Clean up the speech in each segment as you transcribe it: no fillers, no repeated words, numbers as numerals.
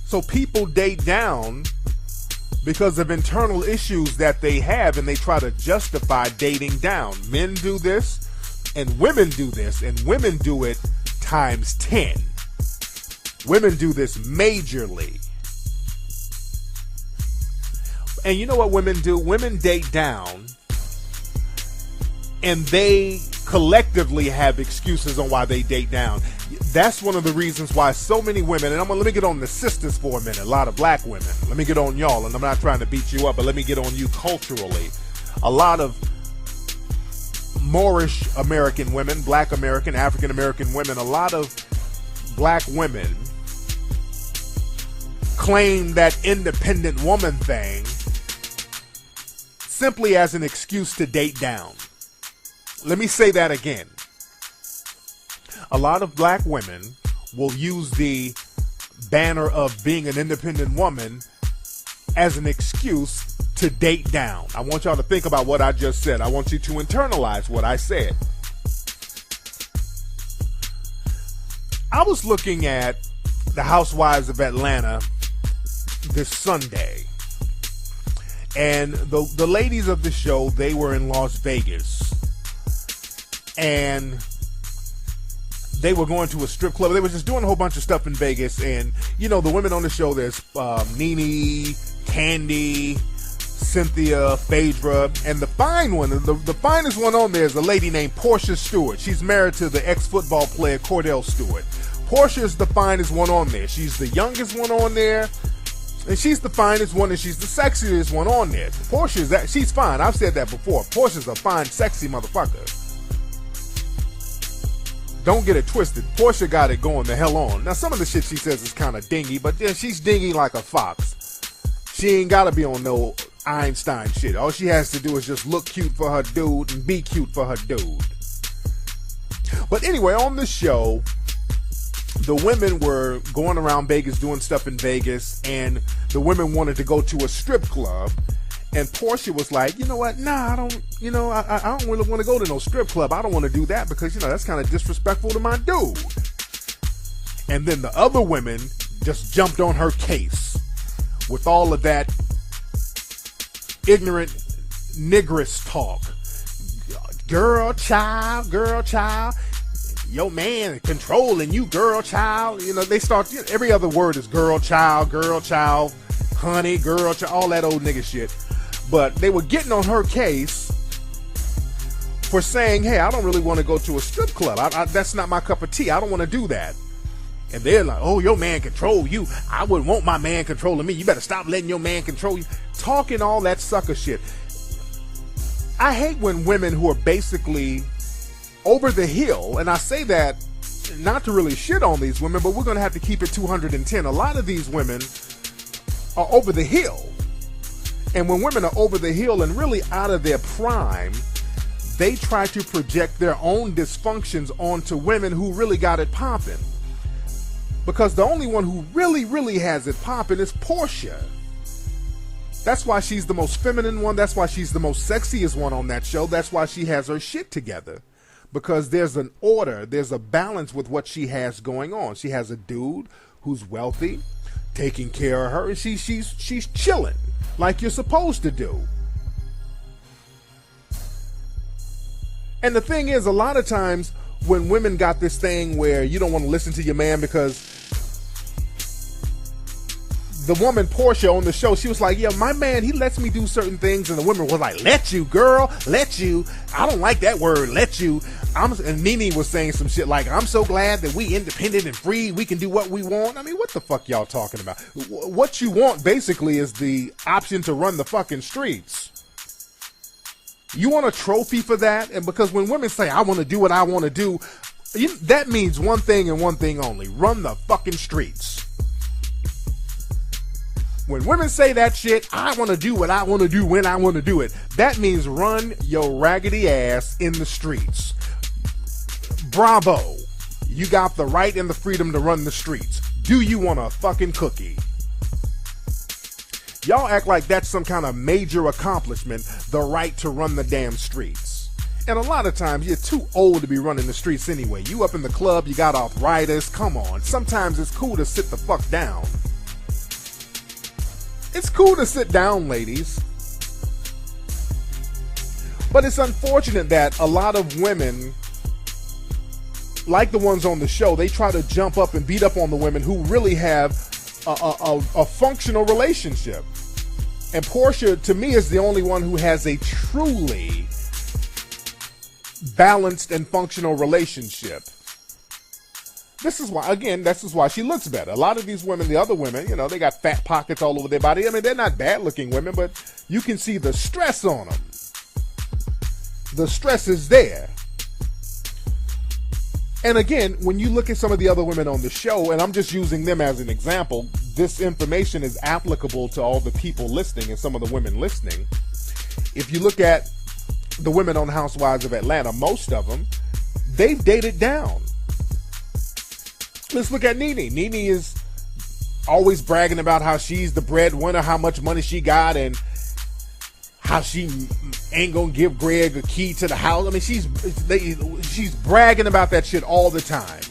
So people date down because of internal issues that they have, and they try to justify dating down. Men do this, and women do this, and women do it times 10. Women do this majorly. And you know what women do? Women date down, and they collectively have excuses on why they date down. That's one of the reasons why so many women, and let me get on the sisters for a minute, a lot of black women. Let me get on y'all, and I'm not trying to beat you up, but let me get on you culturally. A lot of Moorish American women, black American, African American women, a lot of black women claim that independent woman thing simply as an excuse to date down. Let me say that again. A lot of black women will use the banner of being an independent woman as an excuse to date down. I want y'all to think about what I just said. I want you to internalize what I said. I was looking at the Housewives of Atlanta this Sunday, and the ladies of the show, they were in Las Vegas, and they were going to a strip club. They were just doing a whole bunch of stuff in Vegas, and you know, the women on the show, there's Nene, Candy, Cynthia, Phaedra, and the fine one, the finest one on there is a lady named Portia Stewart. She's married to the ex-football player Cordell Stewart. Portia is the finest one on there. She's the youngest one on there, and she's the finest one, and she's the sexiest one on there. She's fine. I've said that before. Portia's a fine, sexy motherfucker. Don't get it twisted. Portia got it going the hell on. Now, some of the shit she says is kind of dingy, but yeah, she's dingy like a fox. She ain't got to be on no Einstein shit. All she has to do is just look cute for her dude and be cute for her dude. But anyway, on the show, the women were going around Vegas doing stuff in Vegas, and the women wanted to go to a strip club. And Portia was like, you know what? Nah, I don't really want to go to no strip club. I don't want to do that because, you know, that's kind of disrespectful to my dude. And then the other women just jumped on her case with all of that ignorant nigress talk. Girl, child, your man controlling you, girl, child. You know, they start, you know, every other word is girl, child, honey, girl, child, all that old nigga shit. But they were getting on her case for saying, hey, I don't really want to go to a strip club. That's not my cup of tea. I don't want to do that. And they're like, oh, your man control you. I wouldn't want my man controlling me. You better stop letting your man control you. Talking all that sucker shit. I hate when women who are basically over the hill, and I say that not to really shit on these women, but we're going to have to keep it 210. A lot of these women are over the hill. And when women are over the hill and really out of their prime, they try to project their own dysfunctions onto women who really got it popping. Because the only one who really, really has it popping is Portia. That's why she's the most feminine one. That's why she's the most sexiest one on that show. That's why she has her shit together. Because there's an order, there's a balance with what she has going on. She has a dude who's wealthy, taking care of her, and she's chilling like you're supposed to do. And the thing is, a lot of times when women got this thing where you don't want to listen to your man because the woman Portia on the show, she was like, yeah, my man, he lets me do certain things. And the women was like, let you, girl, let you. I don't like that word, let you. And Nene was saying some shit like, I'm so glad that we independent and free. We can do what we want. I mean, what the fuck y'all talking about? What you want basically is the option to run the fucking streets. You want a trophy for that? And because when women say, I want to do what I want to do, that means one thing and one thing only. Run the fucking streets. When women say that shit, I want to do what I want to do when I want to do it, that means run your raggedy ass in the streets. Bravo. You got the right and the freedom to run the streets. Do you want a fucking cookie? Y'all act like that's some kind of major accomplishment, the right to run the damn streets. And a lot of times, you're too old to be running the streets anyway. You up in the club, you got arthritis, come on. Sometimes it's cool to sit the fuck down. It's cool to sit down, ladies. But it's unfortunate that a lot of women, like the ones on the show, they try to jump up and beat up on the women who really have a functional relationship. And Portia, to me, is the only one who has a truly balanced and functional relationship. This is why she looks better. A lot of these women, the other women, they got fat pockets all over their body. I mean, they're not bad looking women, but you can see the stress on them. The stress is there. And again, when you look at some of the other women on the show, and I'm just using them as an example, this information is applicable to all the people listening and some of the women listening. If you look at the women on Housewives of Atlanta, most of them, they've dated down. Let's look at Nene. Nene is always bragging about how she's the breadwinner, how much money she got, and how she ain't gonna give Greg a key to the house. I mean, she's bragging about that shit all the time.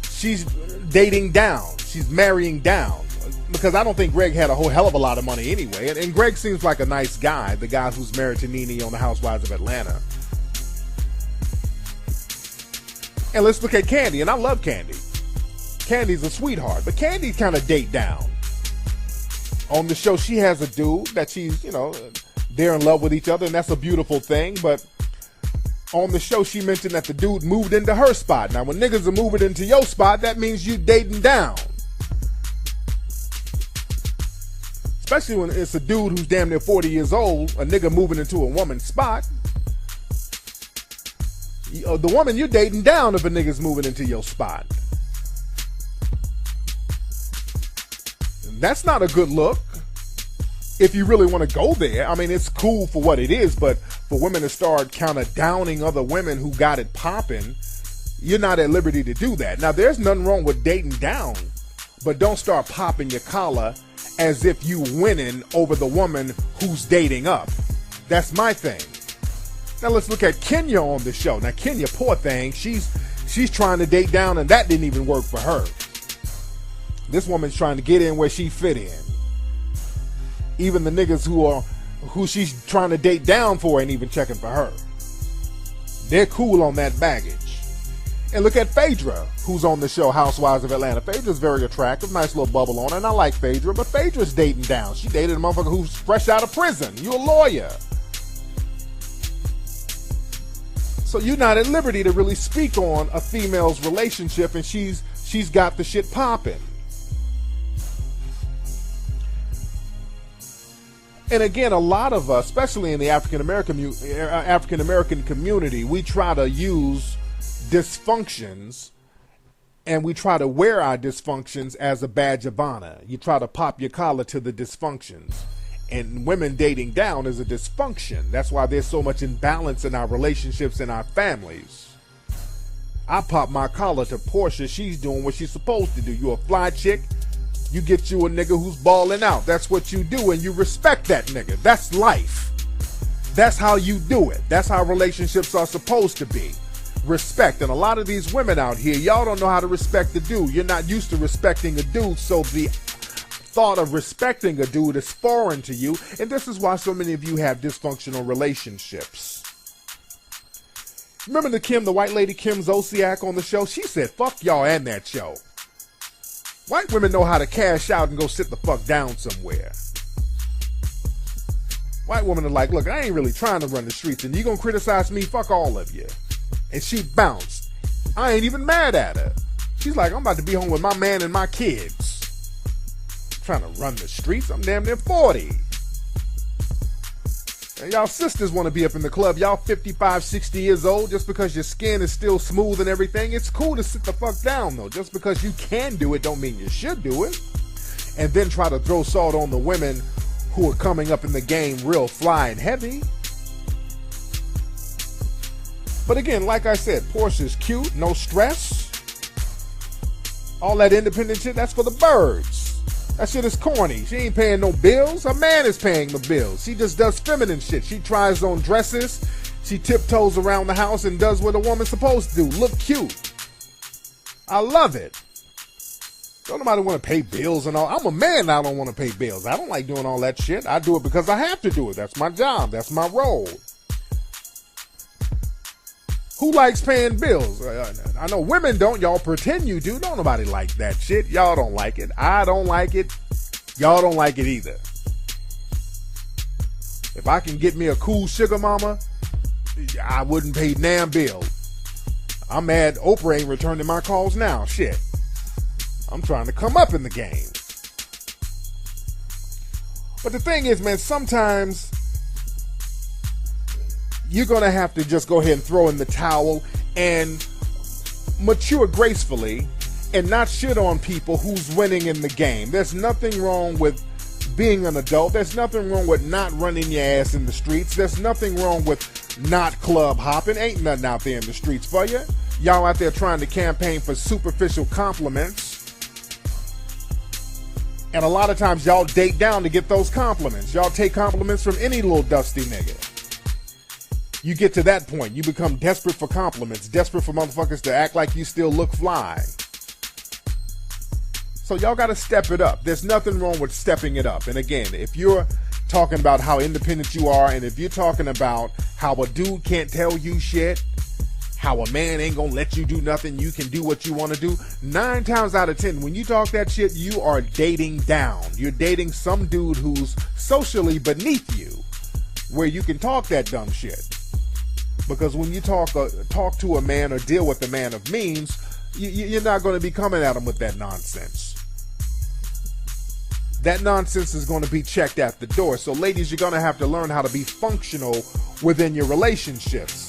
She's dating down. She's marrying down. Because I don't think Greg had a whole hell of a lot of money anyway. And Greg seems like a nice guy, the guy who's married to Nene on the Housewives of Atlanta. And let's look at Kandi, and I love Kandi. Candy's a sweetheart, but Kandi kind of date down. On the show, she has a dude that she's, they're in love with each other, and that's a beautiful thing, but on the show, she mentioned that the dude moved into her spot. Now, when niggas are moving into your spot, that means you dating down. Especially when it's a dude who's damn near 40 years old, a nigga moving into a woman's spot. The woman, you're dating down if a nigga's moving into your spot. That's not a good look if you really want to go there. I mean, it's cool for what it is, but for women to start kind of downing other women who got it popping, you're not at liberty to do that. Now, there's nothing wrong with dating down, but don't start popping your collar as if you winning over the woman who's dating up. That's my thing. Now, let's look at Kenya on the show. Now, Kenya, poor thing, she's trying to date down, and that didn't even work for her. This woman's trying to get in where she fit in. Even the niggas who she's trying to date down for ain't even checking for her. They're cool on that baggage. And look at Phaedra, who's on the show Housewives of Atlanta. Phaedra's very attractive, nice little bubble on her, and I like Phaedra, but Phaedra's dating down. She dated a motherfucker who's fresh out of prison. You a lawyer. So you're not at liberty to really speak on a female's relationship, and she's got the shit popping. And again, a lot of us, especially in the African American community, we try to use dysfunctions and we try to wear our dysfunctions as a badge of honor. You try to pop your collar to the dysfunctions. And women dating down is a dysfunction. That's why there's so much imbalance in our relationships and our families. I pop my collar to Portia. She's doing what she's supposed to do. You a fly chick. You get you a nigga who's balling out. That's what you do, and you respect that nigga. That's life. That's how you do it. That's how relationships are supposed to be. Respect. And a lot of these women out here, y'all don't know how to respect a dude. You're not used to respecting a dude, so the thought of respecting a dude is foreign to you, and this is why so many of you have dysfunctional relationships. Remember the white lady Kim Zolciak on the show? She said, fuck y'all and that show. White women know how to cash out and go sit the fuck down somewhere. White women are like, look, I ain't really trying to run the streets, and you gonna criticize me? Fuck all of you. And she bounced. I ain't even mad at her. She's like, I'm about to be home with my man and my kids. Trying to run the streets? I'm damn near 40. And y'all sisters want to be up in the club. Y'all 55, 60 years old. Just because your skin is still smooth and everything, it's cool to sit the fuck down, though. Just because you can do it don't mean you should do it. And then try to throw salt on the women who are coming up in the game real fly and heavy. But again, like I said, Portia's cute, no stress. All that independent shit, that's for the birds. That shit is corny. She ain't paying no bills. Her man is paying the bills. She just does feminine shit. She tries on dresses. She tiptoes around the house and does what a woman's supposed to do. Look cute. I love it. Don't nobody want to pay bills and all. I'm a man, I don't want to pay bills. I don't like doing all that shit. I do it because I have to do it. That's my job. That's my role. Who likes paying bills? I know women don't. Y'all pretend you do. Don't nobody like that shit. Y'all don't like it. I don't like it. Y'all don't like it either. If I can get me a cool sugar mama, I wouldn't pay damn bill. I'm mad Oprah ain't returning my calls now. Shit. I'm trying to come up in the game. But the thing is, man, sometimes you're going to have to just go ahead and throw in the towel and mature gracefully and not shit on people who's winning in the game. There's nothing wrong with being an adult. There's nothing wrong with not running your ass in the streets. There's nothing wrong with not club hopping. Ain't nothing out there in the streets for you. Y'all out there trying to campaign for superficial compliments. And a lot of times y'all date down to get those compliments. Y'all take compliments from any little dusty nigga. You get to that point. You become desperate for compliments. Desperate for motherfuckers to act like you still look fly. So y'all got to step it up. There's nothing wrong with stepping it up. And again, if you're talking about how independent you are, and if you're talking about how a dude can't tell you shit, how a man ain't gonna let you do nothing, you can do what you want to do, 9 times out of 10, when you talk that shit, you are dating down. You're dating some dude who's socially beneath you, where you can talk that dumb shit. Because when you talk to a man or deal with a man of means, you're not going to be coming at him with that nonsense. That nonsense is going to be checked at the door. So ladies, you're going to have to learn how to be functional within your relationships.